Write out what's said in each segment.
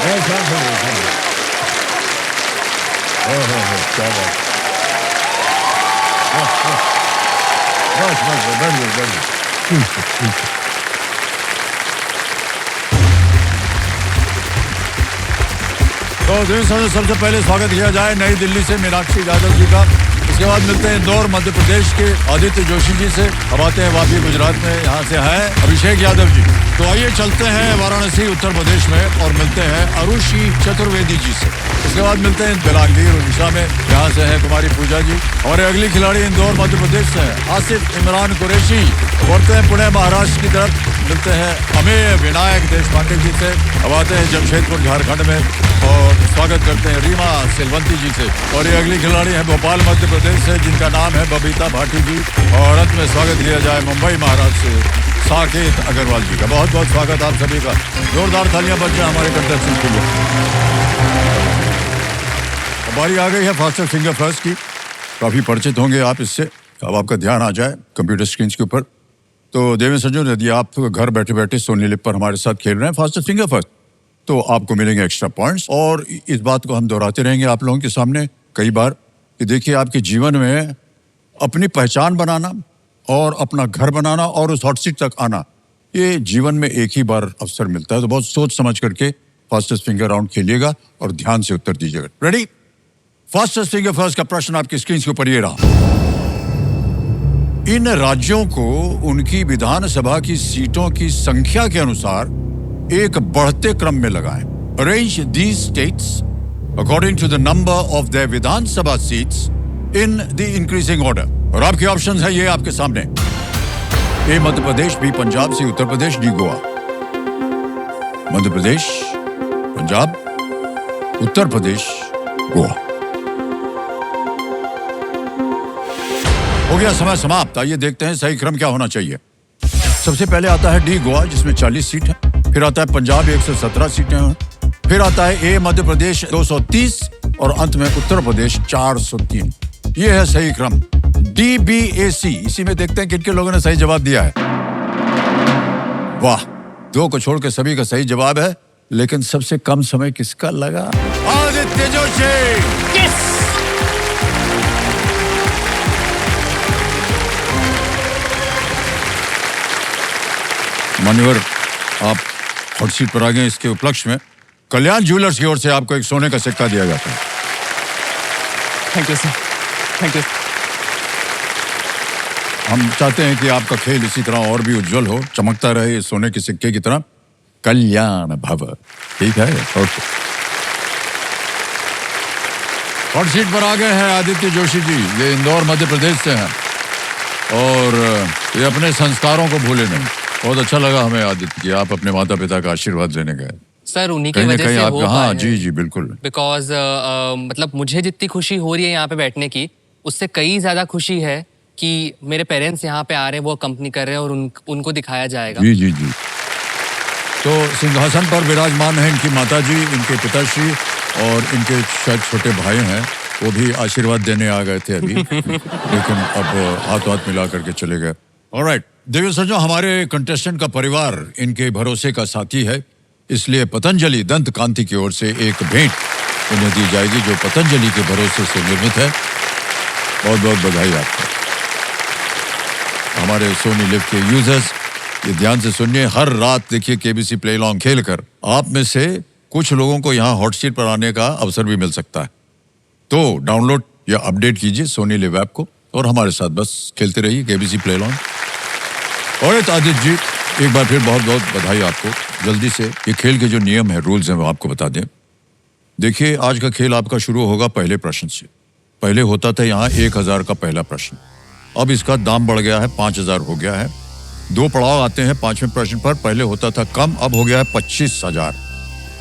क्या बात। बस बस बैठिए बैठिए। ठीक है ठीक है। तो सबसे पहले स्वागत किया जाए नई दिल्ली से मीनाक्षी यादव जी का। इसके बाद मिलते हैं इंदौर मध्य प्रदेश के आदित्य जोशी जी से। अब आते हैं वापी गुजरात में, यहाँ से है अभिषेक यादव जी। तो आइए चलते हैं वाराणसी उत्तर प्रदेश में और मिलते हैं अरुषि चतुर्वेदी जी से। इसके बाद मिलते हैं बेलांगीर उड़ीसा में, यहाँ से है कुमारी पूजा जी। हमारे अगली खिलाड़ी इंदौर मध्य प्रदेश से है आसिफ इमरान कुरैशी। बढ़ते हैं पुणे महाराष्ट्र की तरफ, मिलते हैं अमेय विनायक देशपांडे जी से। अब आते हैं जमशेदपुर झारखंड में और स्वागत करते हैं रीमा सिलवंती जी से। और ये अगली खिलाड़ी है भोपाल मध्य प्रदेश से, जिनका नाम है बबीता भाटी जी। और अंत में स्वागत किया जाए मुंबई महाराष्ट्र से साकेत अग्रवाल जी का। बहुत बहुत स्वागत आप सभी का। जोरदार तालियां बज जाए हमारे कंटेस्टेंट के लिए। बारी आ गई है फास्टर फिंगर फर्स्ट की। काफी परिचित होंगे आप इससे। अब आपका ध्यान आ जाए कंप्यूटर स्क्रीन के ऊपर। तो देवेंद्र संजू, यदि आप घर बैठे बैठे सोनी लिप पर हमारे साथ खेल रहे हैं फास्टर फिंगर फर्स्ट, तो आपको मिलेंगे एक्स्ट्रा पॉइंट्स। और इस बात को हम दोहराते रहेंगे आप लोगों के सामने कई बार कि देखिए, आपके जीवन में अपनी पहचान बनाना और अपना घर बनाना और उस हॉट सीट तक आना, ये जीवन में एक ही बार अवसर मिलता है। तो बहुत सोच समझ करके फास्टेस्ट फिंगर राउंड खेलिएगा और ध्यान से उत्तर दीजिएगा। रेडी? फास्टेस्ट फिंगर फर्स्ट का प्रश्न आपकी स्क्रीन के ऊपर ये रहा। इन राज्यों को उनकी विधानसभा की सीटों की संख्या के अनुसार एक बढ़ते क्रम में लगाएं। Arrange these states according to the number of their Vidhan Sabha seats in the increasing order. और आपके ऑप्शंस है ये आपके सामने। A Madhya Pradesh, B Punjab, C Uttar Pradesh, D Goa. Madhya Pradesh, Punjab, Uttar Pradesh, Goa. हो गया समय समाप्त। आइए देखते हैं सही क्रम क्या होना चाहिए। सबसे पहले आता है डी गोवा, जिसमें 40 सीट है। फिर आता है पंजाब, 117 सीटें हैं। फिर आता है ए मध्य प्रदेश, 230 और अंत में उत्तर प्रदेश 403। ये है सही क्रम। DBAC। इसी में देखते हैं किन लोगों ने सही जवाब दिया है। वाह, 2 को छोड़ के सभी का सही जवाब है। लेकिन सबसे कम समय किसका लगा? आदित्य जोशी। यस। मान्यवर, आप हॉट सीट पर आ गए। इसके उपलक्ष्य में कल्याण ज्वेलर्स की ओर से आपको एक सोने का सिक्का दिया जाता है। Thank you sir, thank you. हम चाहते हैं कि आपका खेल इसी तरह और भी उज्जवल हो, चमकता रहे सोने के सिक्के की तरह। कल्याण भव। ठीक है, ओके। हॉट सीट पर आ गए हैं आदित्य जोशी जी। ये इंदौर मध्य प्रदेश से हैं और ये अपने संस्कारों को भूले नहीं। बहुत अच्छा लगा हमें आदित्य जी, आप अपने माता पिता का आशीर्वाद लेने गए। सर उन्हीं की वजह से हो हाँ जी जी बिल्कुल। बिकॉज मतलब मुझे जितनी खुशी हो रही है यहाँ पे बैठने की, उससे कई ज्यादा खुशी है कि मेरे पेरेंट्स यहाँ पे आ रहे हैं, वो कंपनी कर रहे हैं और उनको दिखाया जाएगा। जी जी जी। तो सिंहासन पर विराजमान है इनकी माता जी, इनके पिताश्री और इनके शायद छोटे भाई हैं, वो भी आशीर्वाद देने आ गए थे अभी। लेकिन अब हाथ हाथ मिला करके चले गए। ऑलराइट देवेंद्र संजू, हमारे कंटेस्टेंट का परिवार इनके भरोसे का साथी है, इसलिए पतंजलि दंत कांति की ओर से एक भेंट उन्हें दी जाएगी जो पतंजलि के भरोसे से निर्मित है। बहुत बहुत बधाई आपको। हमारे सोनी लिव के यूजर्स ये ध्यान से सुनिए, हर रात देखिए केबीसी प्ले लॉन्ग खेल कर आप में से कुछ लोगों को यहाँ हॉट सीट पर आने का अवसर भी मिल सकता है। तो डाउनलोड या अपडेट कीजिए सोनी लिव ऐप को और हमारे साथ बस खेलते रहिए केबीसी प्ले लॉन्ग। और आदित्य जी, एक बार फिर बहुत बहुत बधाई आपको। जल्दी से ये खेल के जो नियम है, रूल्स हैं, वो आपको बता दें। देखिए, आज का खेल आपका शुरू होगा पहले प्रश्न से। पहले होता था यहाँ 1000 का पहला प्रश्न, अब इसका दाम बढ़ गया है, 5000 हो गया है। 2 पड़ाव आते हैं 5वें प्रश्न पर। पहले होता था कम, अब हो गया है 25,000।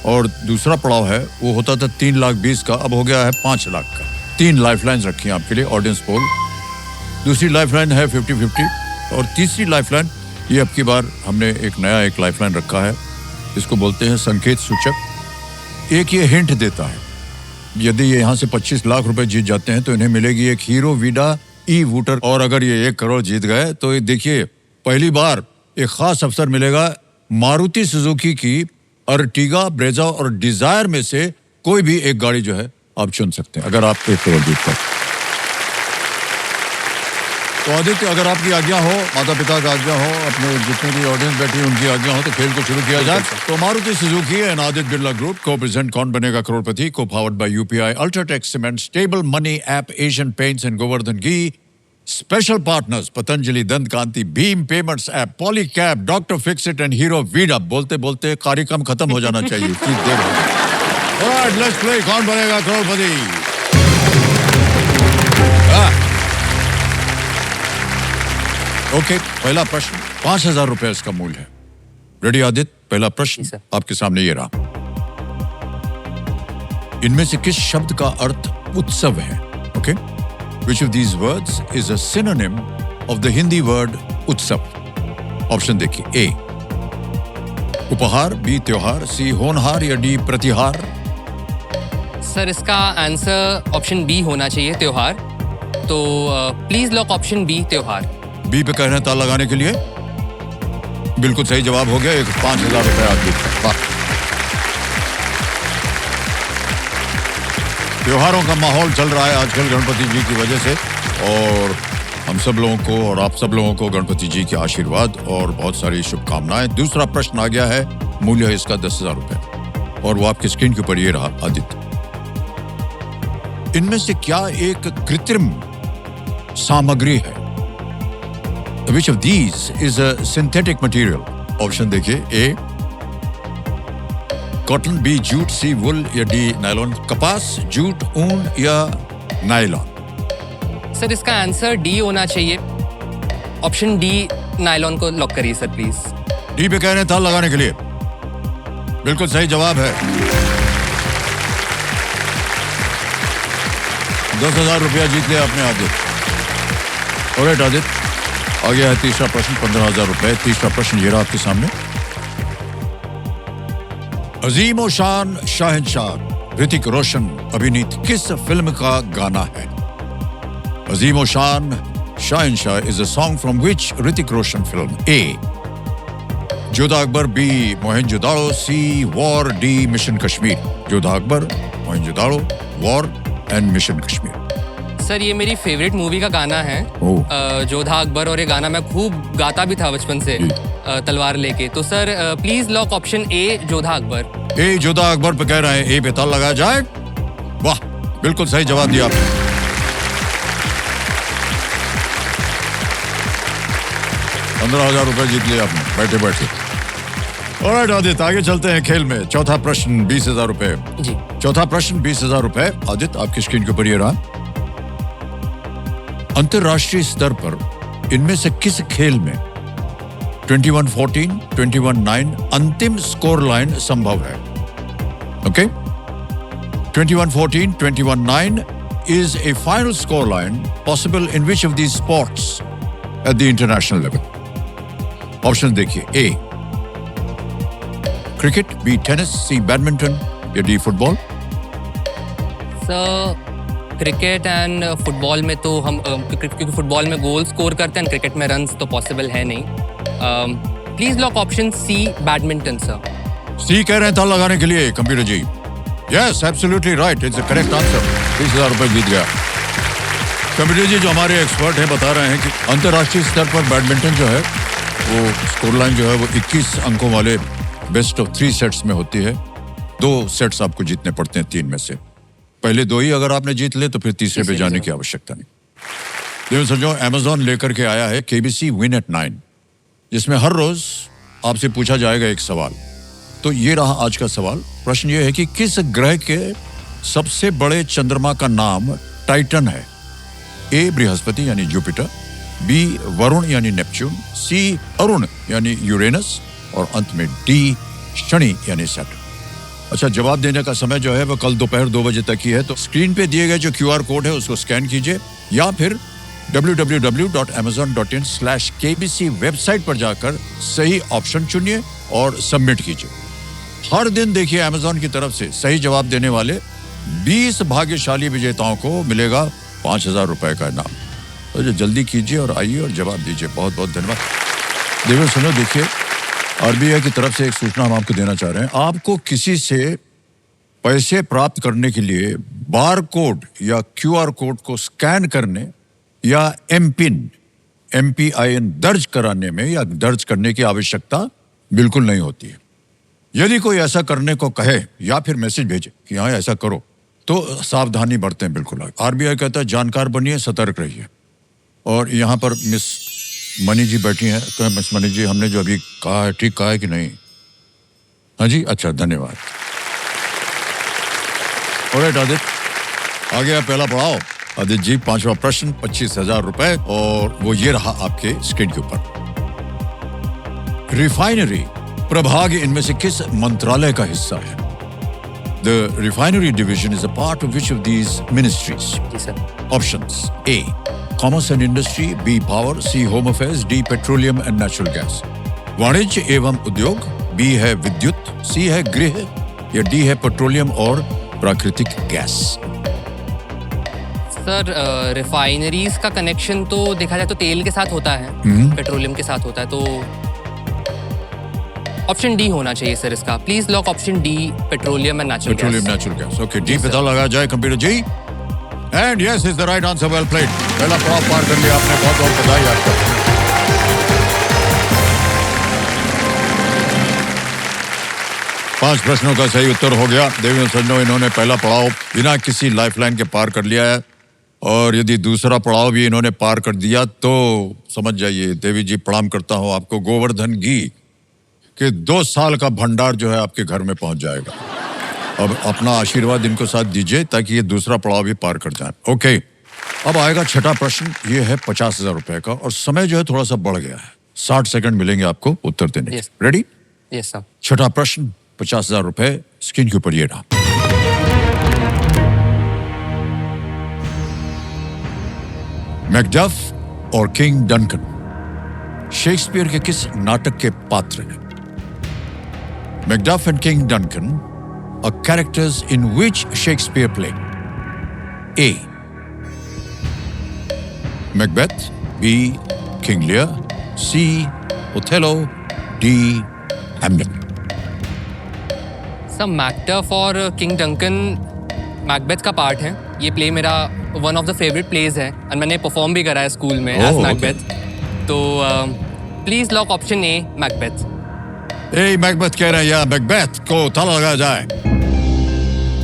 और दूसरा पड़ाव है वो होता था 3,20,000 का, अब हो गया है 5 लाख का। 3 लाइफलाइंस रखी हैं आपके लिए, ऑडियंस पोल। दूसरी लाइफलाइन है 50-50 और तीसरी लाइफलाइन, ये अब की बार हमने एक लाइफलाइन रखा है, इसको बोलते हैं संकेत सूचक। एक ये हिंट देता है, यदि ये यहाँ से 25 लाख रुपए जीत जाते हैं तो इन्हें मिलेगी एक हीरो वीडा ई-वूटर। और अगर ये 1 करोड़ जीत गए तो ये देखिए, पहली बार एक खास अवसर मिलेगा मारुति सुजुकी की अर्टिगा, ब्रेजा और डिजायर में से कोई भी एक गाड़ी जो है आप चुन सकते हैं अगर आप 1 करोड़ जीतते हैं। तो आदित्य, अगर आपकी आज्ञा हो, माता पिता का आज्ञा हो, अपने जितने भी ऑडियंस बैठी है उनकी आज्ञा हो, तो खेल को शुरू किया जाए। तो मारुति सुजुकी एंड आदित्य बिरला ग्रुप को प्रेजेंट कौन बनेगा करोड़पति, को powered by UPI, UltraTech cement, Stable Money app, Asian Paints and Govardhan ghee. Special partners Patanjali Dant Kanti, भीम payments app, Polycab, doctor Fixit and Hero Vida. बोलते बोलते कार्यक्रम खत्म हो जाना चाहिए, इतनी देर हो गई। ऑलराइट, लेट्स प्ले कौन बनेगा करोड़पति। ओके, पहला प्रश्न 5,000 रुपए इसका मूल्य है। रेडी आदित्य? पहला प्रश्न आपके सामने ये रहा। इनमें से किस शब्द का अर्थ उत्सव है? Okay, which of these words is a synonym of the Hindi word उत्सव? ऑप्शन देखिए, ए उपहार, बी त्योहार, सी होनहार या डी प्रतिहार। सर इसका आंसर ऑप्शन बी होना चाहिए, त्योहार। तो प्लीज लॉक ऑप्शन बी, त्योहार। बी पे कहना ताल लगाने के लिए बिल्कुल सही जवाब हो गया। एक 5,000 रुपए आप जीतते हैं। त्योहारों का माहौल चल रहा है आजकल गणपति जी की वजह से, और हम सब लोगों को और आप सब लोगों को गणपति जी के आशीर्वाद और बहुत सारी शुभकामनाएं। दूसरा प्रश्न आ गया है, मूल्य है इसका 10,000 रुपए, और वो आपकी स्क्रीन के ऊपर ये रहा आदित्य। इनमें से क्या एक कृत्रिम सामग्री है? Which of these is a synthetic material? Option देखिए, ए कॉटन, बी जूट, सी वुल या डी नायलॉन। कपास, जूट, ऊन या नायलॉन। सर इसका आंसर डी होना चाहिए, ऑप्शन डी, नायलॉन को लॉक करिए सर प्लीज। डी पे कह रहे हैं ताल लगाने के लिए, बिल्कुल सही जवाब है। 10,000 रुपया जीत लिया आपने आदित्य। ऑलराइट आदित्य, आ गया है तीसरा प्रश्न, 15,000 रुपए। तीसरा प्रश्न ये रहा आपके सामने। अजीम ओ शान शहंशाह ऋतिक रोशन अभिनीत किस फिल्म का गाना है? अजीम O Shaan Shahenshah is a song from which Hrithik Roshan film? A Jodha Akbar, B Mohenjodaro, C War, D Mission Kashmir. Jodha Akbar, Mohenjodaro, War and Mission Kashmir. Sir ये मेरी फेवरेट मूवी का गाना है, जोधा अकबर, और ये गाना मैं खूब गाता भी था बचपन से, तलवार लेके। तो sir please lock option A, Jodha Akbar. A Jodha Akbar पे कह रहे हैं, ए पे ताल लगाया जाए। वाह, बिल्कुल सही जवाब दिया आपने। 15,000 रुपए जीत लिया आपने बैठे बैठे। ऑलराइट आदित्य, आगे चलते हैं खेल में। चौथा प्रश्न 20,000 रुपए जी। चौथा प्रश्न 20,000 रुपए। आदित्य आपकी स्क्रीन के ऊपर ये रहा। अंतरराष्ट्रीय स्तर पर इनमें से किस खेल में 21-14, 21-9 अंतिम स्कोर लाइन संभव है? Okay, 21-14, 21-9 is a final score line possible in which of these sports at the international level? Option देखिए, ए क्रिकेट, बी टेनिस, सी बैडमिंटन या D football. Sir cricket and football में तो हम क्योंकि फुटबॉल में गोल स्कोर करते हैं, क्रिकेट में रन्स तो पॉसिबल है नहीं। Please lock option C, badminton sir. C कह रहे हैं ताल लगाने के लिए computer ji. Yes, absolutely right, it's the correct answer. 30,000 रुपए जीत गया कंप्यूटर जी। जो हमारे एक्सपर्ट हैं बता रहे हैं कि अंतरराष्ट्रीय स्तर पर बैडमिंटन जो है वो स्कोर लाइन जो है वो 21 अंकों वाले बेस्ट ऑफ 3 सेट्स में होती है। 2 सेट्स आपको जीतने पड़ते हैं 3 में से। पहले 2 ही अगर आपने जीत ले तो फिर तीसरे पे जाने की आवश्यकता नहीं। देखो समझो, अमेज़न लेकर के आया है केबीसी विन एट 9, जिसमें हर रोज आपसे पूछा जाएगा एक सवाल। तो ये रहा आज का सवाल। प्रश्न ये है कि किस ग्रह के सबसे बड़े चंद्रमा का नाम टाइटन है? ए बृहस्पति यानी जुपिटर, बी वरुण यानी नेपच्यून, सी अरुण यानी यूरेनस, और अंत में डी शनि यानी सैटर्न। अच्छा, जवाब देने का समय जो है वो कल दोपहर 2 बजे तक ही है। तो स्क्रीन पे दिए गए जो QR कोड है उसको स्कैन कीजिए, या फिर www.amazon.in/kbc वेबसाइट पर जाकर सही ऑप्शन चुनिए और सबमिट कीजिए। हर दिन देखिए अमेज़न की तरफ से सही जवाब देने वाले 20 भाग्यशाली विजेताओं को मिलेगा 5,000 रुपए का इनाम। तो जल्दी कीजिए और आइए और जवाब दीजिए। बहुत बहुत धन्यवाद। देखो सुनो, देखिए आरबीआई की तरफ से एक सूचना हम आपको देना चाह रहे हैं। आपको किसी से पैसे प्राप्त करने के लिए बार कोड या क्यूआर कोड को स्कैन करने या MPIN दर्ज कराने में या दर्ज करने की आवश्यकता बिल्कुल नहीं होती है। यदि कोई ऐसा करने को कहे या फिर मैसेज भेजे कि हाँ ऐसा करो, तो सावधानी बरतें बिल्कुल। आरबीआई कहता है जानकार बनिए, सतर्क रहिए। और यहाँ पर मिस मनी जी बैठी हैं। तो मिस मनी जी, हमने जो अभी कहा है ठीक कहा है कि नहीं? हाँ जी, अच्छा, धन्यवाद। ऑलराइट आदित्य, आ गया पहला पड़ाव। आदित्य जी, 5वां प्रश्न, 25,000 रुपए, और वो ये रहा आपके स्क्रीन के ऊपर। रिफाइनरी प्रभाग इनमें से किस मंत्रालय का हिस्सा है? The refinery division is a part of which of these ministries? जी sir. Options: A commerce and industry, B power, C home affairs, D petroleum and natural gas. वाणिज्य एवं उद्योग, बी है विद्युत, सी है गृह, या डी है पेट्रोलियम और प्राकृतिक गैस। सर, रिफाइनरीज का कनेक्शन तो देखा जाए तो तेल के साथ होता है, पेट्रोलियम के साथ होता है, तो ऑप्शन डी होना चाहिए सर इसका। Please lock option D, petroleum and natural gas. Petroleum natural gas. Okay, D पे डाला लगा जाए computer ji. And yes is the right answer. Well played. पहला पड़ाव पार कर लिया आपने, बहुत बहुत बधाई आपको। पांच प्रश्नों का सही उत्तर हो गया। देवी सज्जनों, इन्होंने पहला पड़ाव बिना किसी लाइफलाइन के पार कर लिया है, और यदि दूसरा पड़ाव भी इन्होंने पार कर दिया तो समझ जाइए देवी जी, प्रणाम करता हूं आपको। गोवर्धन घी के 2 साल का भंडार जो है आपके घर में पहुंच जाएगा। अब अपना आशीर्वाद इनको साथ दीजिए ताकि ये दूसरा पड़ाव भी पार कर जाए। ओके, अब आएगा छठा प्रश्न। ये है 50,000 रुपए का, और समय जो है थोड़ा सा बढ़ गया है। 60 सेकंड मिलेंगे आपको उत्तर देने के। रेडी? Yes sir. छठा प्रश्न, 50,000 रुपए, स्क्रीन के ऊपर ये रहा। मैकडफ और किंग डंकन शेक्सपियर के किस नाटक के पात्र हैं? Macduff and king Duncan are characters in which Shakespeare play? A. Macbeth, B. King Lear, C. Othello, D. Hamlet. Sir, Macduff और किंग डंकन मैकबेथ का पार्ट है। ये प्ले मेरा one of the favourite plays है, और मैंने perform भी करा है स्कूल में एज मैकबेथ। तो please lock option A, Macbeth. A Macbeth कह रहे हैं, या मैकबेथ को ताला लगाया जाए।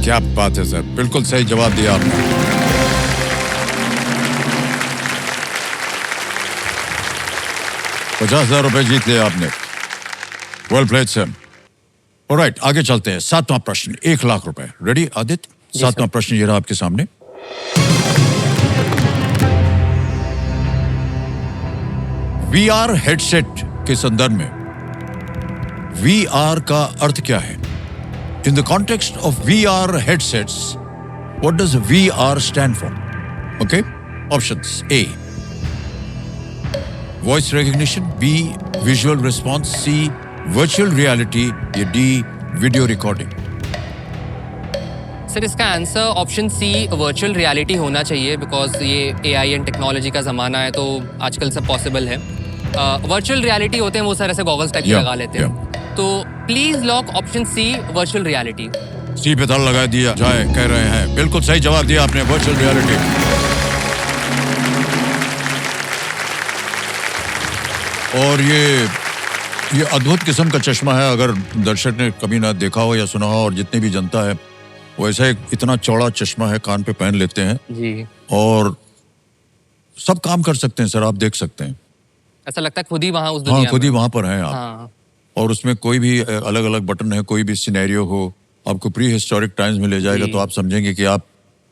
क्या बात है सर, बिल्कुल सही जवाब दिया आपने। ₹50,000 जीत लिया आपने। Well played sir. ऑलराइट, आगे चलते हैं। 7वां प्रश्न, 1 लाख रुपए। रेडी आदित्य? 7वां प्रश्न ये रहा आपके सामने। VR हेडसेट के संदर्भ में VR का अर्थ क्या है? In the context of VR headsets, what does VR stand for? Okay, options: A. Voice recognition, B. Visual response, C. Virtual reality, या D. Video recording. सर, इसका answer option C, virtual reality होना चाहिए, because ये AI and technology का ज़माना है, तो आजकल सब पॉसिबल है। वर्चुअल रियलिटी होते हैं वो सर, ऐसे गॉगल्स टाइप लगा लेते हैं। तो please lock option C, virtual reality. C पे ताला लगा दिया जाए कह रहे हैं। बिल्कुल सही जवाब दिया आपने, वर्चुअल रियलिटी। और ये अद्भुत किस्म का चश्मा है। अगर दर्शक ने कभी ना देखा हो या सुना हो, और जितनी भी जनता है, वैसा एक इतना चौड़ा चश्मा है, कान पे पहन लेते हैं जी, और सब काम कर सकते हैं सर। आप देख सकते हैं, ऐसा लगता है खुद ही वहाँ उस दुनिया में। खुद ही वहां पर हैं आप। हाँ। और उसमें कोई भी अलग अलग बटन है, कोई भी सिनेरियो हो, आपको प्री हिस्टोरिक टाइम्स में ले जाएगा, तो आप समझेंगे कि आप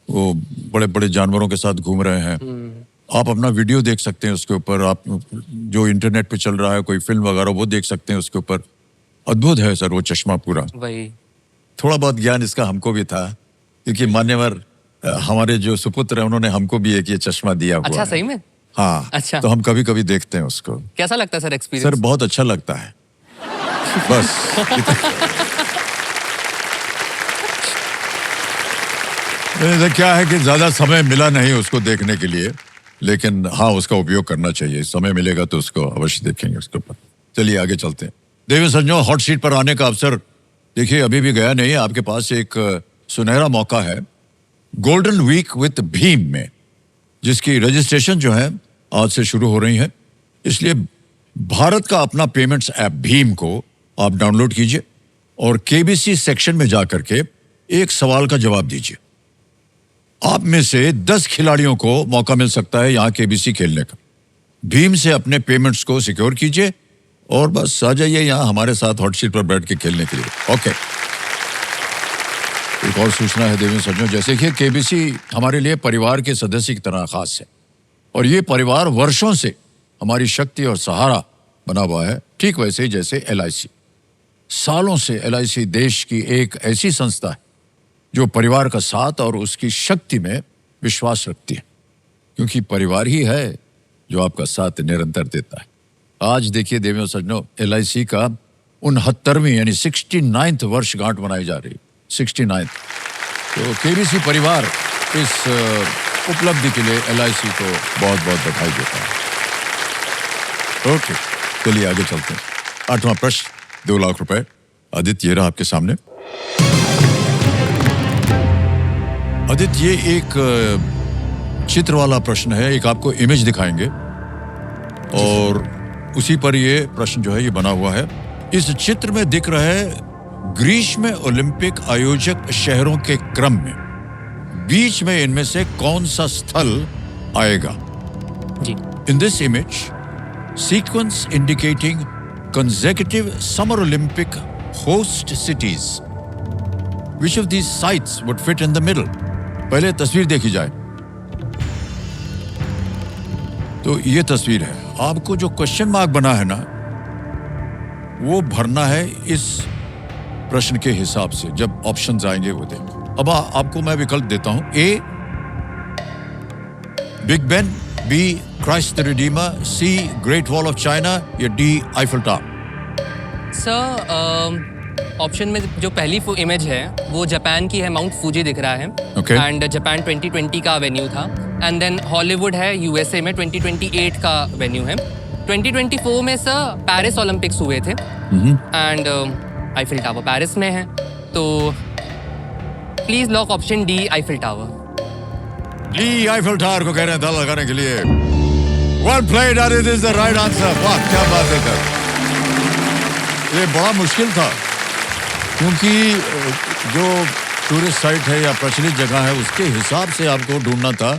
वो बड़े बड़े जानवरों के साथ घूम रहे हैं। आप अपना वीडियो देख सकते हैं उसके ऊपर, आप जो इंटरनेट पे चल रहा है, कोई फिल्म वगैरह, वो देख सकते हैं उसके ऊपर। अद्भुत है सर वो चश्मा पूरा। वही थोड़ा बहुत ज्ञान इसका हमको भी था, क्योंकि मान्यवर हमारे जो सुपुत्र हैं, उन्होंने हमको भी एक ये चश्मा दिया हुआ अच्छा, है। सही में? हाँ। अच्छा। तो हम कभी कभी देखते हैं उसको। कैसा लगता है सर एक्सपीरियंस? सर बहुत अच्छा लगता है। बस क्या है कि ज्यादा समय मिला नहीं उसको देखने के लिए, लेकिन हाँ उसका उपयोग करना चाहिए। समय मिलेगा तो उसको अवश्य देखेंगे उसके ऊपर। चलिए आगे चलते हैं। देवेंद्र सज्जनों, हॉट सीट पर आने का अवसर देखिए अभी भी गया नहीं है। आपके पास एक सुनहरा मौका है गोल्डन वीक विद भीम में, जिसकी रजिस्ट्रेशन जो है आज से शुरू हो रही है। इसलिए भारत का अपना पेमेंट्स ऐप भीम को आप डाउनलोड कीजिए और केबीसी सेक्शन में जाकर के एक सवाल का जवाब दीजिए। आप में से 10 खिलाड़ियों को मौका मिल सकता है यहां केबीसी खेलने का। भीम से अपने पेमेंट्स को सिक्योर कीजिए और बस आ जाइए यहां हमारे साथ हॉट सीट पर बैठ के खेलने के लिए। ओके, एक और सूचना है देवेंद्र सज्जनों, जैसे कि केबीसी हमारे लिए परिवार के सदस्य की तरह खास है और ये परिवार वर्षों से हमारी शक्ति और सहारा बना हुआ है, ठीक वैसे ही जैसे एलआईसी। सालों से एलआईसी देश की एक ऐसी संस्था है जो परिवार का साथ और उसकी शक्ति में विश्वास रखती है, क्योंकि परिवार ही है जो आपका साथ निरंतर देता है। आज देखिए देवेंद्र सज्जनों, एलआईसी का 69वीं यानी 69th वर्षगांठ मनाई जा रही है, 69th। तो केबीसी परिवार इस उपलब्धि के लिए एलआईसी को बहुत बहुत बधाई देता है। ओके, चलिए आगे चलते हैं। 8वां प्रश्न, 2 लाख रुपए। आदित्य, ये रहा आपके सामने। आदित्य, ये एक चित्र वाला प्रश्न है, एक आपको इमेज दिखाएंगे और उसी पर ये प्रश्न जो है ये बना हुआ है। इस चित्र में दिख रहा है ग्रीष्म ओलंपिक आयोजक शहरों के क्रम में बीच में इनमें से कौन सा स्थल आएगा? जी। In this image sequence indicating consecutive Summer Olympic host cities. Which of these sites would fit in the middle? पहले तस्वीर देखी जाए तो ये तस्वीर है। आपको जो क्वेश्चन मार्क बना है ना, वो भरना है इस प्रश्न के हिसाब से। जब ऑप्शंस आएंगे वो देंगे। अब आपको मैं विकल्प देता हूं। A Big Ben, B Christ the Redeemer, C Great Wall of China या D Eiffel Tower. Sir option में जो पहली इमेज है वो जापान की है, माउंट फूजी दिख रहा है। Okay. एंड जापान 2020 का वेन्यू था। एंड देन हॉलीवुड है यूएसए में, 2028 का वेन्यू है। 2024 में सर पेरिस ओलंपिक्स हुए थे एंड आईफिल टावर पेरिस में है। तो please lock option D Eiffel tower. D Eiffel tower को कह रहे हैं दाल लगाने के लिए। Well played, Adit is the right answer. वाह, क्या बात है सर। ये बड़ा मुश्किल था क्योंकि जो टूरिस्ट साइट है या प्रचलित जगह है उसके हिसाब से आपको ढूंढना था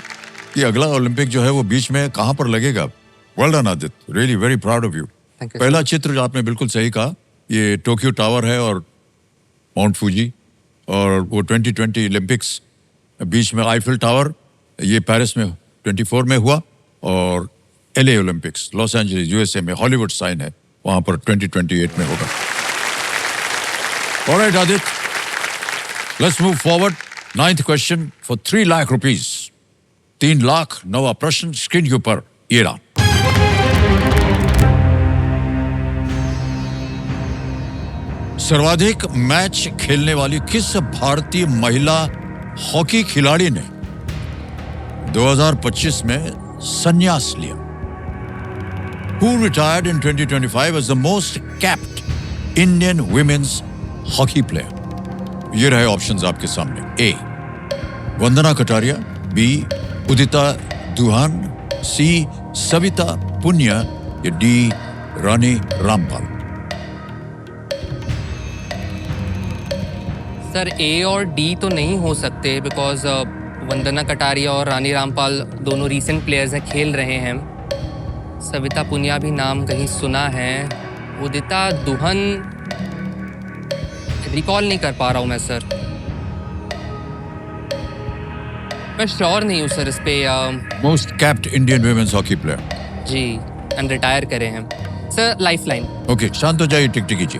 कि अगला ओलंपिक जो है वो बीच में कहां पर लगेगा। Well done Aadit, really very proud of you. पहला चित्र जो आपने बिल्कुल सही कहा, ये टोक्यो टावर है और माउंट फूजी, और वो 2020 ओलंपिक्स बीच में आईफिल टावर, ये पेरिस में 24 में हुआ, और LA Olympics Los Angeles USA में हॉलीवुड साइन है, वहां पर 2028 में होगा। Alright Aadit, let's move forward. 9th question for 3 lakh rupees. 3 lakh, 9वां प्रश्न स्क्रीन के ऊपर ये रहा। सर्वाधिक मैच खेलने वाली किस भारतीय महिला हॉकी खिलाड़ी ने 2025 में संन्यास लिया? Who retired in 2025 as the most capped Indian women's hockey player? ये रहे ऑप्शंस आपके सामने। ए वंदना कटारिया, बी उदिता दुहान, सी सविता पुनिया या डी रानी रामपाल। सर ए और डी तो नहीं हो सकते बिकॉज वंदना कटारिया और रानी रामपाल दोनों रीसेंट प्लेयर्स हैं, खेल रहे हैं। सविता पुनिया भी नाम कहीं सुना है। उदिता दुहन रिकॉल नहीं कर पा रहा हूँ मैं सर, मैं श्योर नहीं हूँ सर इस पे। Most capped Indian women's hockey player जी, एंड रिटायर करे हैं सर। लाइफलाइन। ओके, शांत हो जाइए, टिक जी।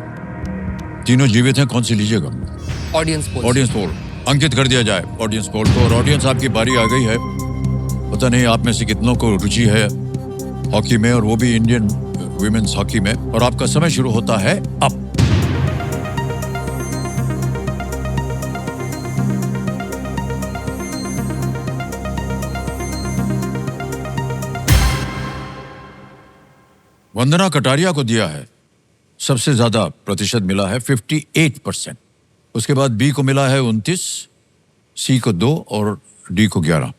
तीनों जीवित हैं, कौन सी लीजिएगा? Audience poll. ऑडियंस पोल अंकित कर दिया जाए ऑडियंस पोल को। और ऑडियंस, आपकी बारी आ गई है। पता नहीं आप में से कितनों को रुचि है हॉकी में, और वो भी इंडियन वुमेन्स हॉकी में, और आपका समय शुरू होता है अब। वंदना कटारिया को दिया है सबसे ज्यादा प्रतिशत मिला है 58%। उसके बाद बी को मिला है 29, सी को 2 और डी को 11।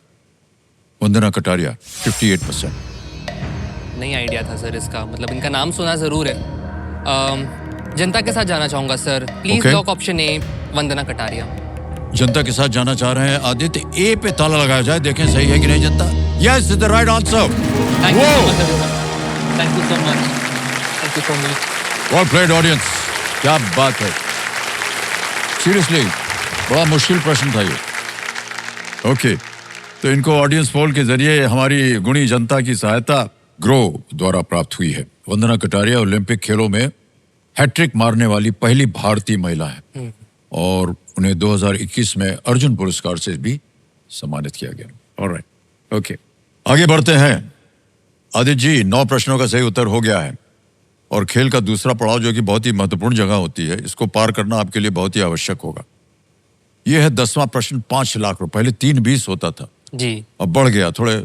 वंदना कटारिया 58%। नहीं आइडिया था सर इसका, मतलब इनका नाम सुना जरूर है। जनता के साथ जाना चाहूंगा sir, please Okay. Lock option A, Vandana Kataria. जनता के साथ जाना चाह रहे हैं आदित्य। ए पे ताला लगाया जाए, देखें सही है कि नहीं जनता। Yes, the right answer. Thank you so much, thank you so much, thank you so much. Well played audience, क्या बात है। सीरियसली बड़ा मुश्किल प्रश्न था ये। ओके, तो इनको ऑडियंस पोल के जरिए हमारी गुणी जनता की सहायता ग्रो द्वारा प्राप्त हुई है। वंदना कटारिया ओलंपिक खेलों में हैट्रिक मारने वाली पहली भारतीय महिला है और उन्हें 2021 में अर्जुन पुरस्कार से भी सम्मानित किया गया। ऑलराइट, ओके, आगे बढ़ते हैं। आदित्य जी, 9 प्रश्नों का सही उत्तर हो गया है और खेल का दूसरा पड़ाव जो कि बहुत ही महत्वपूर्ण जगह होती है, इसको पार करना आपके लिए बहुत ही आवश्यक होगा। यह है 10वां प्रश्न, 5 लाख रुपए। पहले 3-20 होता था, जी अब बढ़ गया। थोड़े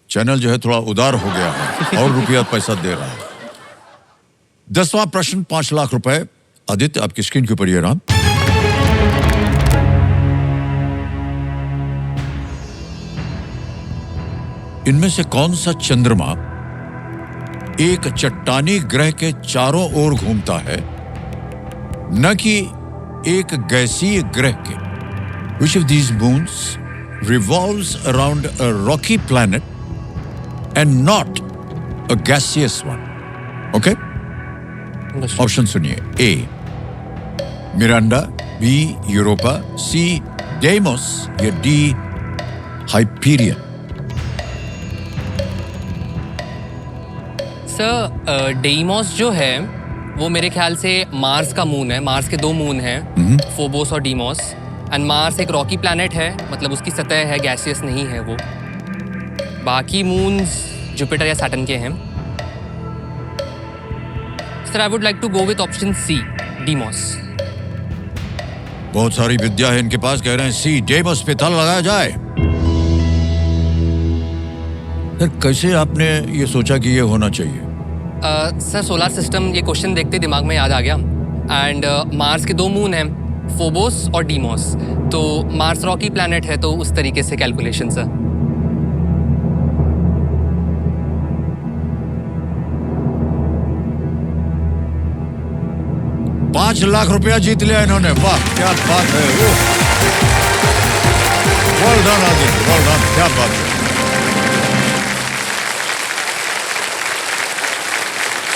चैनल जो है थोड़ा उदार हो गया है और रुपया पैसा दे रहा है। 10वां प्रश्न, 5 लाख रुपए। आदित्य, आपकी स्क्रीन के ऊपर ये रहा। इनमें से कौन सा चंद्रमा एक चट्टानी ग्रह के चारों ओर घूमता है, न कि एक गैसीय ग्रह के? Which of these moons revolves around a rocky planet and not a gaseous one? Okay? Option सुनिए। ए मिरांडा, बी यूरोपा, सी डेमोस या डी हाइपीरियन। सर डेइमोस जो है वो मेरे ख्याल से मार्स का मून है। मार्स के 2 मून हैं, फोबोस और डीमोस। एंड मार्स एक रॉकी प्लैनेट है, मतलब उसकी सतह है, गैसियस नहीं है वो। बाकी मून्स जुपिटर या सैटर्न के हैं। Sir I would like to go with option C, Deimos. बहुत सारी विद्या है इनके पास, कह रहे हैं सी, डेमोस पे ताला लगाया जाए। सर कैसे आपने ये सोचा कि ये होना चाहिए? सर सोलर सिस्टम, ये क्वेश्चन देखते दिमाग में याद आ गया। एंड मार्स के 2 मून हैं, फोबोस और डीमोस। तो मार्स रॉकी प्लैनेट है, तो उस तरीके से कैलकुलेशन सर। 5 लाख रुपया जीत लिया इन्होंने। वाह, क्या बात है। Well done Aditya, well done, क्या बात है।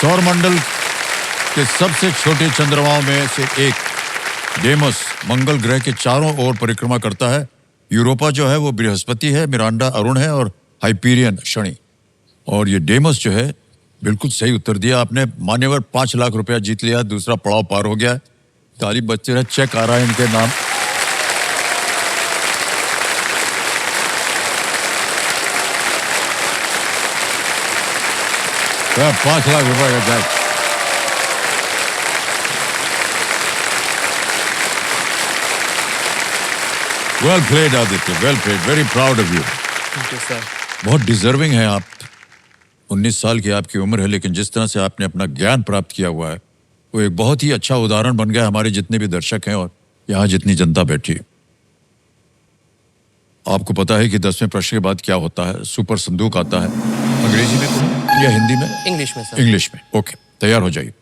सौरमंडल के सबसे छोटे चंद्रमाओं में से एक डेमोस मंगल ग्रह के चारों ओर परिक्रमा करता है। यूरोपा जो है वो बृहस्पति है, मिरांडा अरुण है और हाइपीरियन शनि। और ये डेमोस जो है, बिल्कुल सही उत्तर दिया आपने। मान्यवर 5 लाख रुपया जीत लिया, दूसरा पड़ाव पार हो गया। ताली बजते रहे, चेक आ रहा है इनके नाम। तो 5 लाख रुपए का cheque. Well played Aditya, well played, very proud of you. Thank you sir. बहुत डिजर्विंग है आप। 19 साल की आपकी उम्र है, लेकिन जिस तरह से आपने अपना ज्ञान प्राप्त किया हुआ है वो एक बहुत ही अच्छा उदाहरण बन गया हमारे जितने भी दर्शक हैं और यहाँ जितनी जनता बैठी है। आपको पता है कि 10वें प्रश्न के बाद क्या होता है? सुपर संदूक आता है। अंग्रेजी में या हिंदी में? इंग्लिश में सर। इंग्लिश में। ओके, तैयार हो जाइए।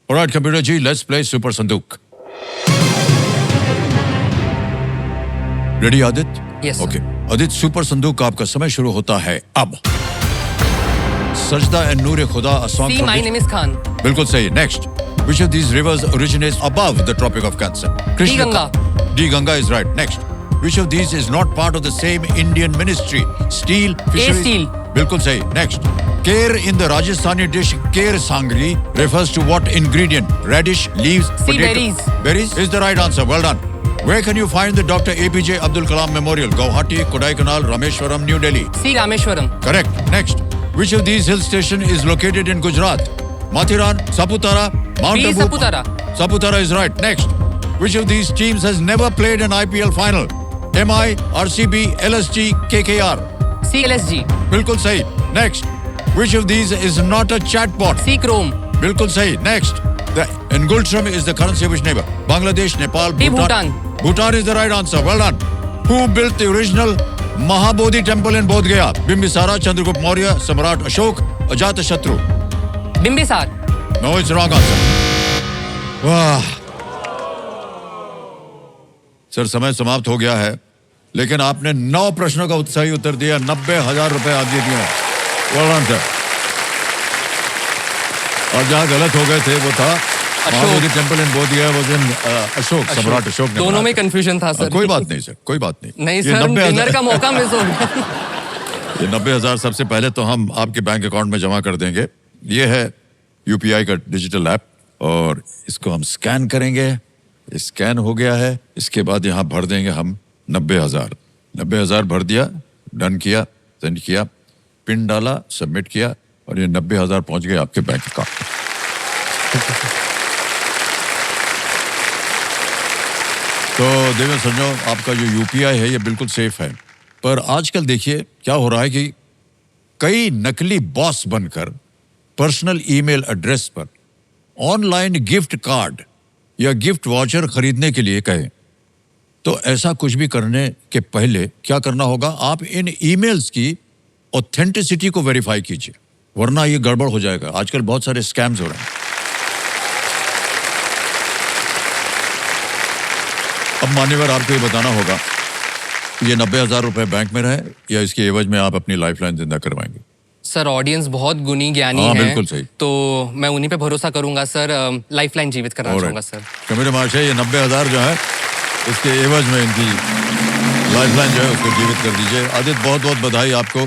Alright computer ji, let's play super संदूक। Ready Aditya? Yes okay Aditya, super संदूक का आपका समय शुरू होता है अब। सजदा and Noor Khuda, a song C, from my which- name is Khan. बिल्कुल सही। Next, which of these rivers originates above the Tropic of Cancer? Krishna- Ganga. D Ganga is right. Next, which of these is not part of the same Indian ministry? Steel, fisheries. steel. बिल्कुल सही। Next, Kher in the Rajasthani dish Kher Sangri refers to what ingredient? Radish, leaves, See, potato. berries. Berries is the right answer. Well done. Where can you find the Dr. APJ Abdul Kalam Memorial? Guwahati, Kodaikanal, Rameshwaram, New Delhi. C, Rameswaram. Correct. Next, which of these hill station is located in Gujarat? Mathiran, Saputara, Mount B, Abu. Saputara. Saputara is right. Next, which of these teams has never played an IPL final? MI, RCB, LSG, KKR. C, LSG। बिल्कुल सही। Next, which of these is not a chatbot? C, Chrome. बिल्कुल सही. Next, the Ingultram is the currency of which neighbor? Bangladesh, Nepal, Bhutan. Bhutan is the right answer. Well done. Who built the original Mahabodhi temple in Bodh Gaya? Bimbisara, Chandragupta Maurya, Samrat Ashok, Ajatashatru. Bimbisara. No, it's wrong answer. वाह. Sir समय समाप्त हो गया है, लेकिन आपने 9 प्रश्नों का उत्साही उत्तर दिया. 90,000 रुपए आप जीत गए. Well done, sir. और जहाँ गलत हो गए थे वो था महाबोधि टेम्पल इन बोध गया, वो अशोक, सम्राट अशोक ने दोनों में कंफ्यूजन था सर. कोई बात नहीं सर, कोई बात नहीं. नहीं सर, डिनर का मौका मिस हो गया. ये 90,000 सबसे पहले तो हम आपके बैंक अकाउंट में जमा कर देंगे. ये है यूपीआई का डिजिटल ऐप और इसको हम स्कैन करेंगे. स्कैन हो गया है. इसके बाद यहाँ भर देंगे हम 90,000. 90,000 भर दिया, डन किया, सेंड किया, पिन डाला, सबमिट किया और ये 90,000 पहुंच गए आपके बैंक अकाउंट. तो देवेंद्र संजो, आपका जो यूपीआई है ये बिल्कुल सेफ है. पर आजकल देखिए क्या हो रहा है कि कई नकली बॉस बनकर पर्सनल ईमेल एड्रेस पर ऑनलाइन गिफ्ट कार्ड या गिफ्ट वाउचर खरीदने के लिए कहें. तो ऐसा कुछ भी करने के पहले क्या करना होगा? आप इन ईमेल्स की ऑथेंटिसिटी को वेरीफाई कीजिए, वरना ये गड़बड़ हो जाएगा. आजकल बहुत सारे स्कैम्स हो रहे हैं. अब मान्यवर आपको ये बताना होगा, ये 90,000 रुपए बैंक में रहे या इसके एवज में आप अपनी लाइफलाइन जिंदा करवाएंगे? सर ऑडियंस बहुत गुनी ज्ञानी है. बिल्कुल सही. तो मैं उन्हीं पे भरोसा करूंगा सर. लाइफलाइन जीवित करना चाहूंगा सर. मेरे महाशय, ये 90,000 जो है इसके एवज में इनकी लाइफलाइन जो है उसको जीवित कर दीजिए. आदित्य, बहुत बहुत बधाई आपको.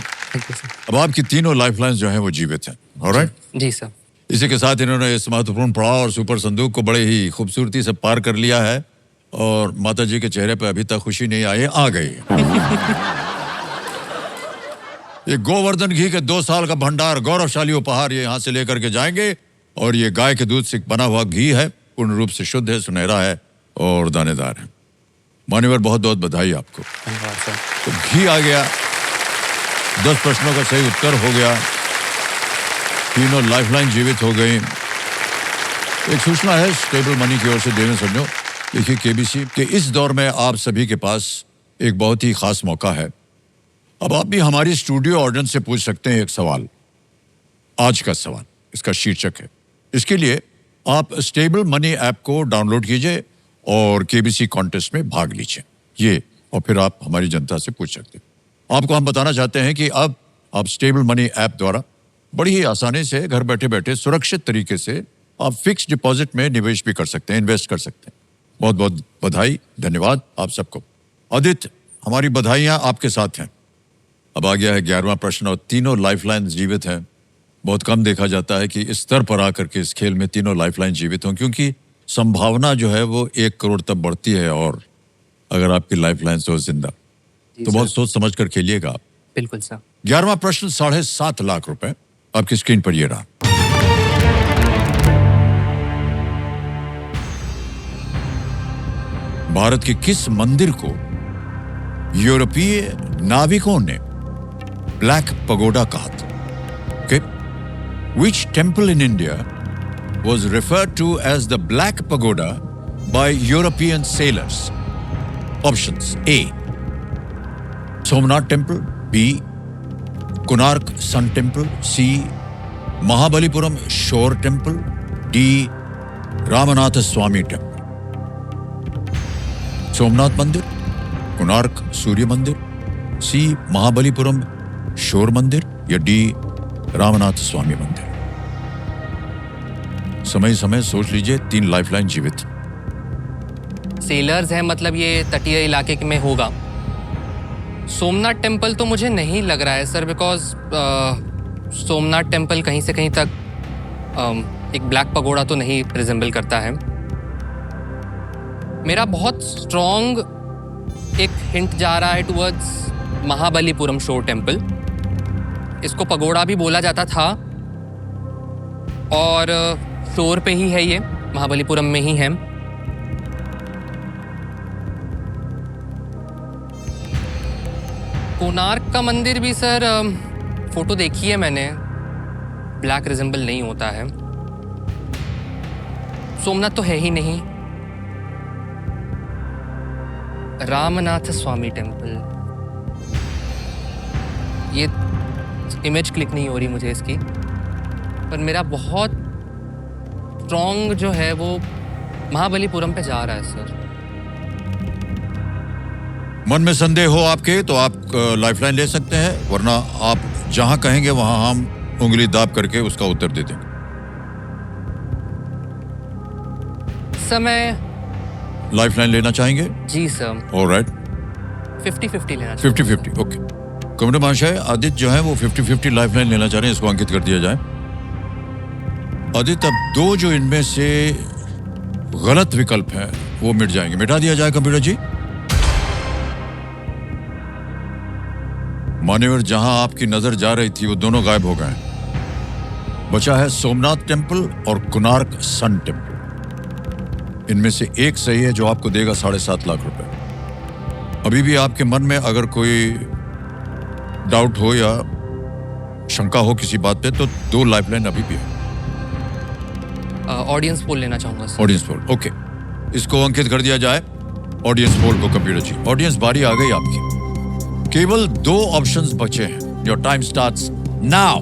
अब आपकी तीनों लाइफलाइन जो है वो जीवित हैं. ऑलराइट जी सर. इसी के साथ इन्होंने इस महत्वपूर्ण पड़ाव और सुपर संदूक को बड़े ही खूबसूरती से पार कर लिया है और माता जी के चेहरे पर अभी तक खुशी नहीं आई, आ गई. ये गोवर्धन घी के 2 साल का भंडार, गौरवशाली उपहार ये यहाँ से लेकर के जाएंगे. और ये गाय के दूध से बना हुआ घी है, पूर्ण रूप से शुद्ध है, सुनहरा है और दानेदार है. मान्यवर, बहुत बहुत बधाई आपको. धन्यवाद सर. तो घी आ गया, 10 प्रश्नों का सही उत्तर हो गया, तीनों लाइफलाइन जीवित हो गई. एक सूचना है स्टेबल मनी की ओर से. देवेंद्र संजो, देखिए केबीसी के इस दौर में आप सभी के पास एक बहुत ही खास मौका है. अब आप भी हमारी स्टूडियो ऑडियंस से पूछ सकते हैं एक सवाल. आज का सवाल, इसका शीर्षक है. इसके लिए आप स्टेबल मनी ऐप को डाउनलोड कीजिए और केबीसी कॉन्टेस्ट में भाग लीजिए. ये और फिर आप हमारी जनता से पूछ सकते हैं. आपको हम बताना चाहते हैं कि अब आप स्टेबल मनी ऐप द्वारा बड़ी ही आसानी से घर बैठे बैठे सुरक्षित तरीके से आप फिक्स डिपॉजिट में निवेश भी कर सकते हैं, इन्वेस्ट कर सकते हैं. बहुत बहुत बधाई, धन्यवाद आप सबको. आदित्य, हमारी बधाइयां आपके साथ हैं. अब आ गया है 11वां प्रश्न और तीनों लाइफलाइन जीवित हैं. बहुत कम देखा जाता है कि इस स्तर पर आकर के इस खेल में तीनों लाइफलाइन जीवित हों, क्योंकि संभावना जो है वो 1 करोड़ तक बढ़ती है. और अगर आपकी लाइफलाइन हो जिंदा तो बहुत सोच समझ कर खेलिएगा आप. बिल्कुल सर. 11वां प्रश्न 7.5 लाख रुपए आपकी स्क्रीन पर ये रहा. भारत के किस मंदिर को यूरोपीय नाविकों ने ब्लैक पगोडा कहा था? Okay? Which temple in India was referred to as the Black Pagoda by European sailors? Options: A. Somnath Temple, B. Konark Sun Temple, C. Mahabalipuram Shore Temple, D. Ramanatha Swami Temple. Somnath मंदिर, कोणार्क सूर्य मंदिर, सी महाबलीपुरम शोर मंदिर या D Ramnath स्वामी मंदिर. समय समय सोच लीजिए. 3 लाइफलाइन जीवित. सेलर्स है, मतलब ये तटीय इलाके में होगा. सोमनाथ टेम्पल तो मुझे नहीं लग रहा है सर, बिकॉज सोमनाथ टेम्पल कहीं से कहीं तक एक ब्लैक पगोड़ा तो नहीं रिजेंबल करता है. मेरा बहुत स्ट्रॉन्ग एक हिंट जा रहा है टुवर्ड्स महाबलीपुरम शोर टेम्पल. इसको पगोड़ा भी बोला जाता था और शोर पे ही है, ये महाबलीपुरम में ही है. कोणार्क का मंदिर भी सर फोटो देखी है मैंने, ब्लैक रिजेंबल नहीं होता है. सोमनाथ तो है ही नहीं। रामनाथ स्वामी टेम्पल, ये इमेज क्लिक नहीं हो रही मुझे इसकी, पर मेरा बहुत स्ट्रॉन्ग जो है वो महाबलीपुरम पे जा रहा है सर। मन में संदेह हो आपके तो आप लाइफलाइन ले सकते हैं, वरना आप जहां कहेंगे वहां हम उंगली दाब करके उसका उत्तर दे देंगे। समय लाइफलाइन लेना चाहेंगे? जी सर। ऑलराइट, 50-50 लेना चाहिए। 50-50, ओके। कमरे महाशय, आदित्य जो है वो 50-50 लाइफलाइन लेना चाह रहे हैं, इसको अंकित कर दिया जाए। आदित्य, अब दो जो इनमें से गलत विकल्प है वो मिट जाएंगे। मिटा दिया जाए कंप्यूटर जी। मान्यवर, जहां आपकी नजर जा रही थी वो दोनों गायब हो गए। बचा है सोमनाथ टेम्पल और कोणार्क सन टेम्पल। इनमें से एक सही है जो आपको देगा 7.5 लाख रुपए। अभी भी आपके मन में अगर कोई डाउट हो या शंका हो किसी बात पे तो 2 लाइफलाइन अभी भी है। ऑडियंस पोल लेना चाहूंगा सर। Audience poll, okay. इसको अंकित कर दिया जाए ऑडियंस पोल को कंप्यूटर जी। ऑडियंस, बारी आ गई आपकी। केवल 2 ऑप्शंस बचे हैं। Your time starts now.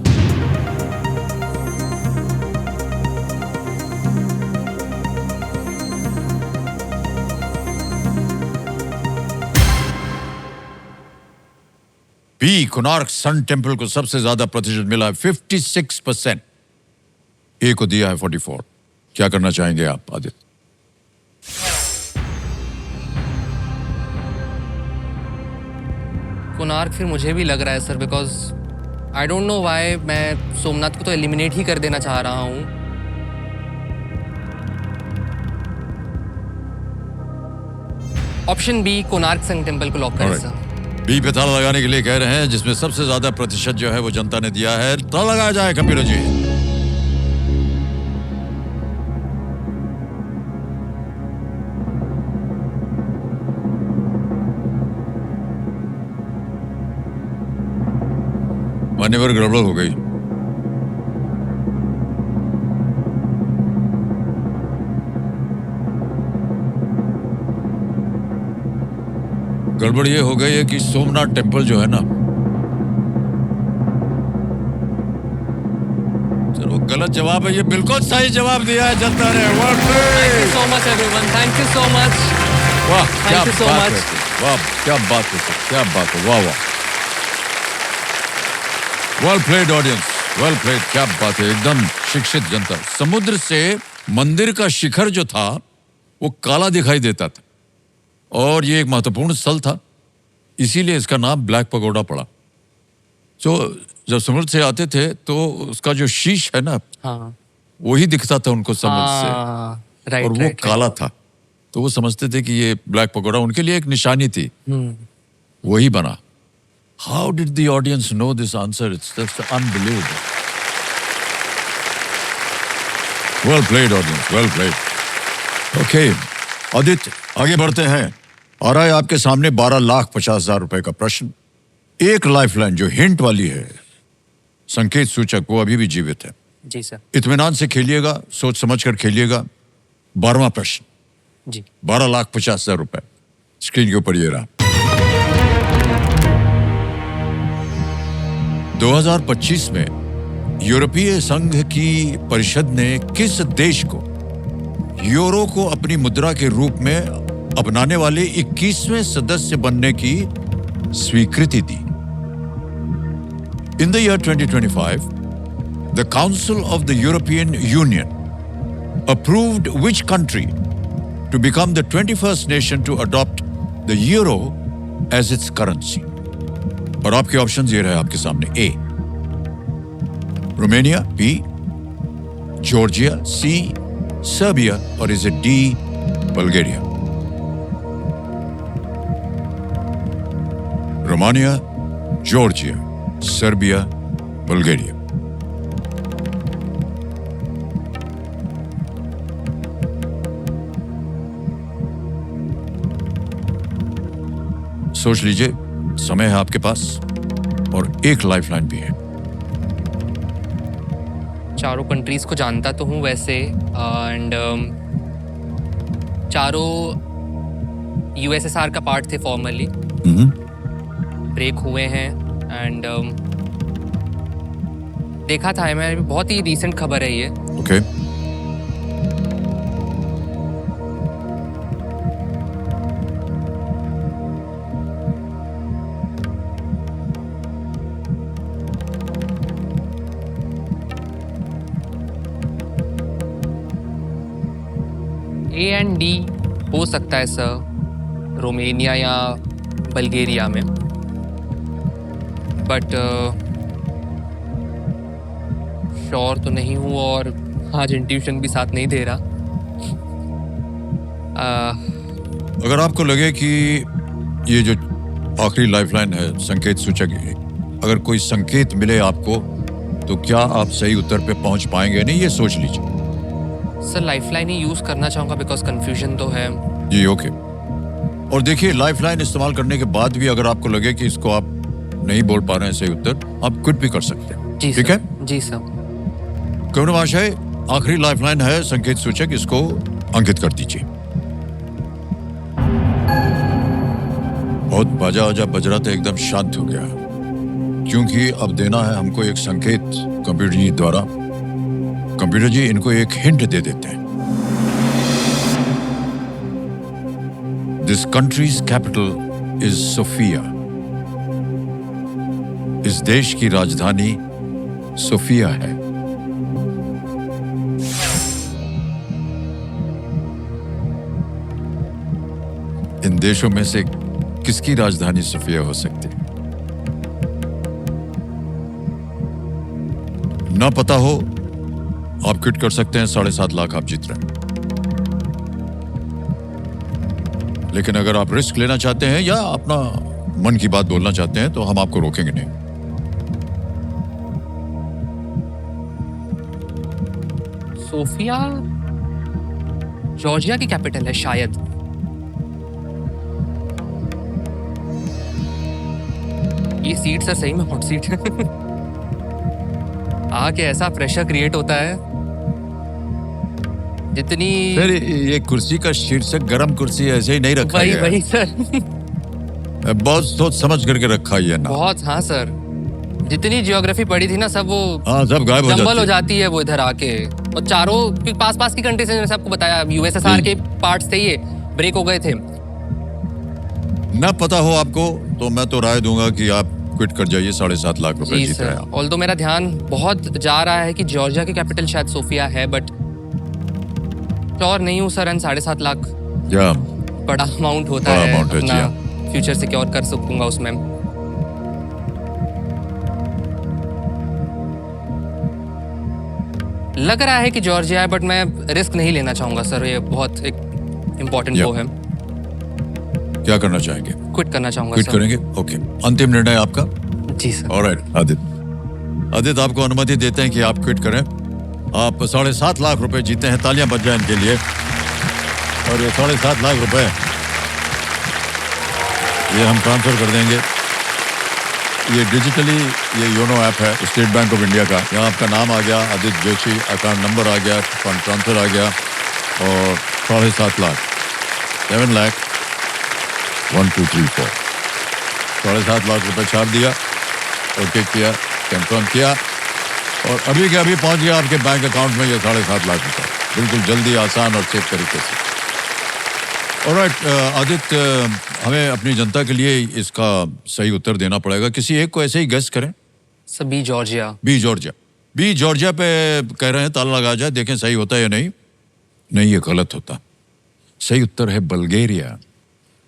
B, Konark sun temple को सबसे ज्यादा प्रतिशत मिला है, 56%। ए को दिया है 44। क्या करना चाहेंगे आप आदित्य? कोणार्क फिर मुझे भी लग रहा है sir, because I don't know why मैं सोमनाथ को तो एलिमिनेट ही कर देना चाह रहा हूं। Option B, Konark sun temple को लॉक करें सर। बी पे ताला लगाने के लिए कह रहे हैं, जिसमें सबसे ज्यादा प्रतिशत जो है वो जनता ने दिया है। ताला लगाया जाए कंप्यूटर जी। मान्यवर, गड़बड़ हो गई। गड़बड़ ये हो गई है कि सोमनाथ टेम्पल जो है ना, चलो गलत जवाब है, ये बिल्कुल सही जवाब दिया है जनता ने। Thank you so much everyone, thank you so much. वाह, क्या थैंक यू सो बात मच। है, वाह क्या बात है, क्या बात है, वाह वाह। Well played audience, well played, क्या बात है, एकदम शिक्षित जनता। समुद्र से मंदिर का शिखर जो था वो काला दिखाई देता था और ये एक महत्वपूर्ण स्थल था, इसीलिए इसका नाम ब्लैक पगोडा पड़ा। तो जब समुद्र से आते थे तो उसका जो शीश है ना, हाँ, वही दिखता था उनको समुद्र से, राइट, और वो काला था, तो वो समझते थे कि ये ब्लैक पगोडा उनके लिए एक निशानी थी, वही बना। How did the audience know this answer? It's just unbelievable. Well played, audience. Well played. Okay, Aditya, आगे बढ़ते हैं। आ रहा है आपके सामने 12,50,000 रुपए का प्रश्न। एक लाइफलाइन जो हिंट वाली है, संकेत सूचक, वो अभी भी जीवित है। जी सर। इत्मीनान से खेलिएगा, सोच समझकर खेलिएगा। 12वां प्रश्न, जी। 12,50,000 रुपए स्क्रीन के ऊपर ये रहा। 2025 में यूरोपीय संघ की परिषद ने किस देश को यूरो को अपनी मुद्रा के रूप में अपनाने वाले 21वें सदस्य बनने की स्वीकृति दी? In the year 2025, the Council of the European Union approved which country to become the 21st nation to adopt the euro as its currency? और आपके ऑप्शंस ये रहे आपके सामने। ए, रोमानिया, बी, जॉर्जिया, सी, सर्बिया, और is it D, Bulgaria? Romania, Georgia, Serbia, Bulgaria. सोच लीजिए, समय है आपके पास और एक लाइफलाइन भी है। चारों कंट्रीज को जानता तो हूँ वैसे, एंड चारों यूएसएसआर का पार्ट थे फॉर्मली, ब्रेक हुए हैं एंड देखा था मैं, बहुत ही रीसेंट खबर है ये। ओके A&D हो सकता है सर, रोमेनिया या बल्गेरिया में, बट श्योर तो नहीं हूँ और आज इंट्यूशन भी साथ नहीं दे रहा। अगर आपको लगे कि ये जो आखिरी लाइफलाइन है संकेत सूचक, अगर कोई संकेत मिले आपको तो क्या आप सही उत्तर पे पहुंच पाएंगे? नहीं, ये सोच लीजिए। सर लाइफलाइन ही यूज करना चाहूँगा बिकॉज कंफ्यूजन तो है। जी ओके। और देखिए, लाइफलाइन इस्तेमाल करने के बाद भी अगर आपको लगे कि इसको आप नहीं बोल पा रहे हैं सही उत्तर, आप क्विट भी कर सकते हैं। जी ठीक सर, है जी सर। कौन महाशय, आखिरी लाइफलाइन है संकेत सूचक, इसको अंकित कर दीजिए। बहुत बाजा वाजा बज रहा था, एकदम शांत हो गया, क्योंकि अब देना है हमको एक संकेत कंप्यूटर जी द्वारा। कंप्यूटर जी इनको एक हिंट दे देते हैं। This country's capital is Sofia. इस देश की राजधानी सोफिया है। इन देशों में से किसकी राजधानी सोफिया हो सकती है? ना पता हो आप क्विट कर सकते हैं, 7.5 लाख आप जीत रहे हैं। लेकिन अगर आप रिस्क लेना चाहते हैं या अपना मन की बात बोलना चाहते हैं तो हम आपको रोकेंगे नहीं। सोफिया जॉर्जिया की कैपिटल है शायद। ये सीट सर सही में हॉट सीट है। आके ऐसा प्रेशर क्रिएट होता है जितनी। सर ये कुर्सी का शीर्षक गरम कुर्सी ऐसे ही नहीं रखा वही गया। वही सर। बहुत सोच समझ करके रखा ही है ना। बहुत, हाँ सर। जितनी जियोग्राफी पढ़ी थी ना सब वो हाँ सब गायब जंबल हो हो जाती है वो इधर आके। और चारों पास पास की कंट्रीज, जैसे आपको बताया यूएसएसआर के पार्ट्स थे, ये ब्रेक हो गए थे। ना पता हो आपको तो मैं तो राय दूंगा कि आप क्विट कर जाइए। 7.5 लाख रुपए जी जीत रहे हैं सर। आप। ऑल्दो मेरा ध्यान बहुत जा रहा है कि जॉर्जिया की कैपिटल शायद सोफिया है, बट श्योर नहीं हूँ सर। एंड 7.5 लाख या बड़ा अमाउंट होता बड़ा है, amount है, जी अपना हाँ। फ्यूचर सिक्योर कर सकूंगा उसमें। लग रहा है कि जॉर्जिया है, बट मैं रिस्क नहीं लेना चाहूंगा सर। ये बहुत एक इम्पोर्टेंट या। वो है। क्या करना चाहेंगे? क्विट करना चाहूंगा क्विट सर। करेंगे? ओके, अंतिम निर्णय आपका? जी सर। ऑलराइट आदित्य आपको अनुमति देते हैं कि आप क्विट करें। आप 7.5 लाख रुपए जीते हैं। तालियां बज जाए इनके लिए। और ये 7.5 लाख रुपए ये हम ट्रांसफर कर देंगे। ये डिजिटली ये योनो ऐप है स्टेट बैंक ऑफ इंडिया का। यहाँ आपका नाम आ गया, आदित्य जोशी, अकाउंट नंबर आ गया, फंड ट्रांसफर आ गया और 7.5 लाख 7 लाख 1 2 3 4 7.5 लाख रुपए छाप दिया, ओके किया, कंफर्म किया और अभी के अभी पहुंच गया आपके बैंक अकाउंट में ये 7.5 लाख रुपए। बिल्कुल जल्दी, आसान और सेफ तरीके से। ऑलराइट आदित्य, हमें अपनी जनता के लिए इसका सही उत्तर देना पड़ेगा। किसी एक को ऐसे ही गेस करें। Sir B Georgia. B Georgia पे कह रहे हैं, ताला लगा जाए, देखें सही होता है या नहीं। नहीं, ये गलत होता। सही उत्तर है बल्गेरिया।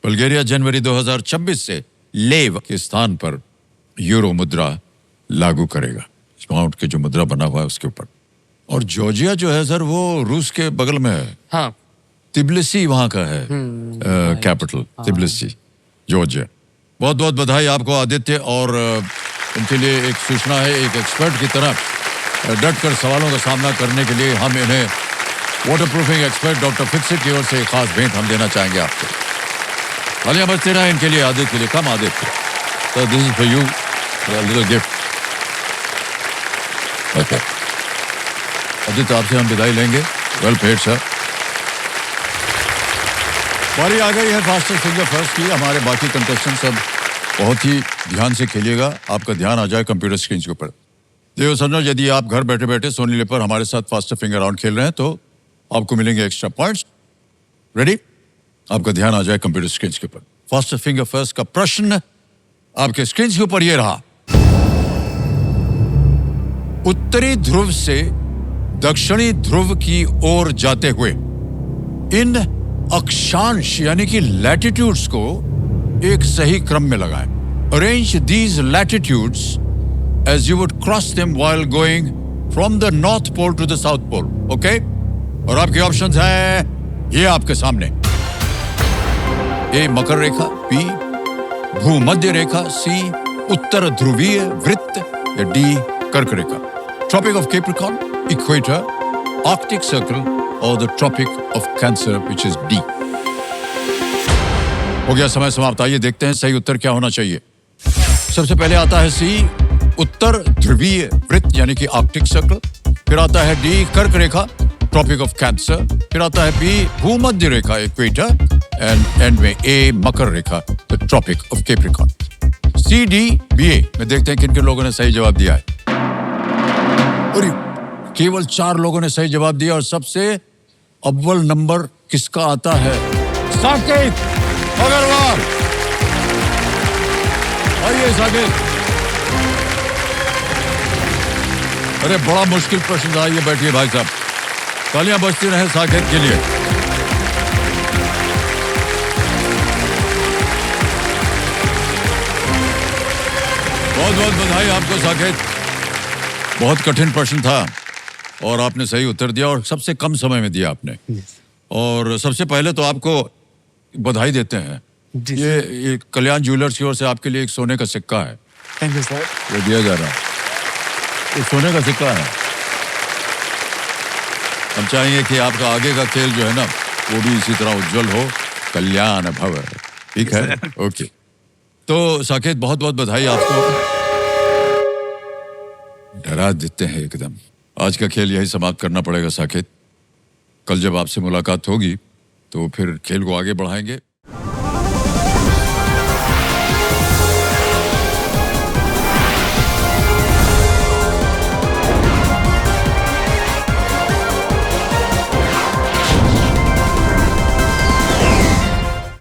बल्गेरिया जनवरी 2026 से लेव के स्थान पर यूरो मुद्रा लागू करेगा। पाउंड के जो मुद्रा बना हुआ है उसके ऊपर। और जॉर्जिया जो है सर वो रूस के बगल में है। हाँ। तिब्लिसी वहां का है कैपिटल, तिब्लिसी जॉर्जिया। बहुत बहुत बधाई आपको आदित्य। और इनके लिए एक सूचना है, एक एक्सपर्ट की तरह डट कर सवालों का सामना करने के लिए हम इन्हें water proofing expert doctor Fixit की ओर से एक खास भेंट हम देना चाहेंगे आपको। तालियां बजते रहे इनके लिए, आदित्य के लिए। कम Aditya, so this is for you, a little gift. Okay. Aditya आपसे हम विदाई लेंगे। Well paid sir. बारी आ गई है फास्टर फिंगर फर्स्ट की। हमारे बाकी कंटेस्टेंट सब बहुत ही ध्यान से खेलिएगा, आपका ध्यान आ जाए कंप्यूटर स्क्रीन के ऊपर। देखो समझो, यदि आप घर बैठे बैठे सोनी लिप पर हमारे साथ फास्टर फिंगर राउंड खेल रहे हैं तो आपको मिलेंगे एक्स्ट्रा पॉइंट्स। रेडी? आपका ध्यान आ जाए कंप्यूटर स्क्रीन के ऊपर। फास्टर फिंगर फर्स्ट का प्रश्न आपके स्क्रीन के ऊपर ये रहा। उत्तरी ध्रुव से दक्षिणी ध्रुव की ओर जाते हुए इन अक्षांश यानी कि लैटिट्यूड्स को एक सही क्रम में लगाएं। Arrange these latitudes as you would cross them while going from the north pole to the south pole. Okay? और आपके ऑप्शंस हैं ये आपके सामने। ए मकर रेखा, बी भूमध्य रेखा, सी उत्तर ध्रुवीय वृत्त, या डी कर्क रेखा। Tropic of Capricorn, equator, Arctic circle और the tropic of Cancer which is D. हो गया समय समाप्त। आइए देखते हैं सही उत्तर क्या होना चाहिए। सबसे पहले आता है सी उत्तर ध्रुवीय वृत्त यानी कि आर्कटिक सर्कल, फिर आता है डी कर्क रेखा ट्रॉपिक ऑफ कैंसर, फिर आता है बी भूमध्य रेखा इक्वेटर एंड एंड में ए मकर रेखा the tropic of Capricorn. C D B A में देखते हैं किन किन लोगों ने सही जवाब दिया है। और केवल 4 लोगों ने सही जवाब दिया और सबसे अव्वल नंबर किसका आता है? साकेत अग्रवाल। आइए साकेत। अरे बड़ा मुश्किल प्रश्न था, आइए बैठिए भाई साहब। तालियां बजती रहे साकेत के लिए। बहुत बहुत बधाई आपको साकेत। बहुत कठिन प्रश्न था और आपने सही उत्तर दिया और सबसे कम समय में दिया आपने। और सबसे पहले तो आपको बधाई देते हैं। ये कल्याण ज्वेलर्स की ओर से आपके लिए एक सोने का सिक्का है। Thank you sir. ये दिया जा रहा है, ये सोने का सिक्का है। हम चाहेंगे कि आपका आगे का खेल जो है ना वो भी इसी तरह उज्जवल हो। कल्याण भव। ठीक है? ओके। तो साकेत बहुत बहुत बधाई आपको। डरा देते हैं एकदम। आज का खेल यही समाप्त करना पड़ेगा साकेत। कल जब आपसे मुलाकात होगी तो फिर खेल को आगे बढ़ाएंगे।